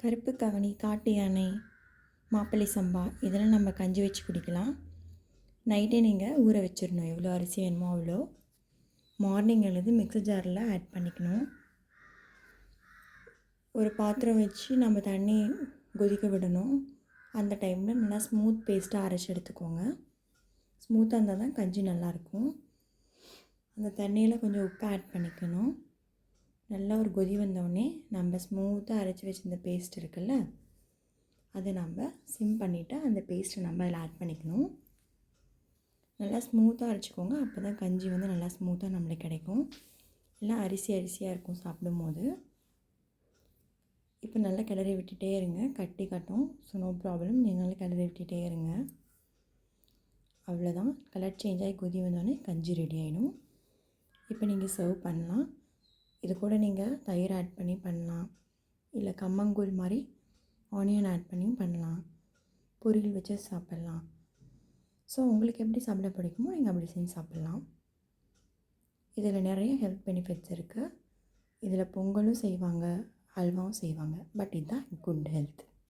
கருப்பு கவனி, காட்டு யானை, மாப்பிள்ளை சம்பா இதெல்லாம் நம்ம கஞ்சி வச்சு குடிக்கலாம். நைட்டே நீங்கள் ஊற வச்சிடணும். எவ்வளோ அரிசி வேணுமோ அவ்வளோ. மார்னிங் எழுது மிக்ஸர் ஜாரில் ஆட் பண்ணிக்கணும். ஒரு பாத்திரம் வச்சு நம்ம தண்ணி கொதிக்க விடணும். அந்த டைமில் நல்லா ஸ்மூத் பேஸ்ட்டாக அரைச்சி எடுத்துக்கோங்க. ஸ்மூத்தாக இருந்தால் தான் கஞ்சி நல்லாயிருக்கும். அந்த தண்ணியில் கொஞ்சம் உப்பு ஆட் பண்ணிக்கணும். நல்லா ஒரு கொதி வந்தோடனே நம்ம ஸ்மூத்தாக அரைச்சி வச்சுருந்த பேஸ்ட் இருக்குல்ல, அதை நம்ம சிம் பண்ணிவிட்டு அந்த பேஸ்ட்டை நம்ம அதில் ஆட் பண்ணிக்கணும். நல்லா ஸ்மூத்தாக அரைச்சிக்கோங்க. அப்போ தான் கஞ்சி வந்து நல்லா ஸ்மூத்தாக நம்மளுக்கு கிடைக்கும். எல்லாம் அரிசியாக இருக்கும் சாப்பிடும்போது. இப்போ நல்லா கிளறி விட்டுட்டே இருங்க. கட்டி கட்டும். So no problem. நீங்கள் நல்லா கிளறி விட்டுட்டே இருங்க. அவ்வளோதான். கலர் சேஞ்ச் ஆகி கொதி வந்தோடனே கஞ்சி ரெடி ஆகிடும். இப்போ நீங்கள் சர்வ் பண்ணலாம். இது கூட நீங்கள் தயிர் ஆட் பண்ணி பண்ணலாம், இல்லை கம்மங்கூழ் மாதிரி ஆனியன் ஆட் பண்ணியும் பண்ணலாம், பொரியல் வச்சு சாப்பிட்லாம். ஸோ உங்களுக்கு எப்படி சாப்பிட பிடிக்குமோ நீங்கள் அப்படி செஞ்சு சாப்பிட்லாம். இதில் நிறைய ஹெல்த் பெனிஃபிட்ஸ் இருக்குது. இதில் பொங்கலும் செய்வாங்க, அல்வாவும் செய்வாங்க. பட் இதுதான் குட் ஹெல்த்.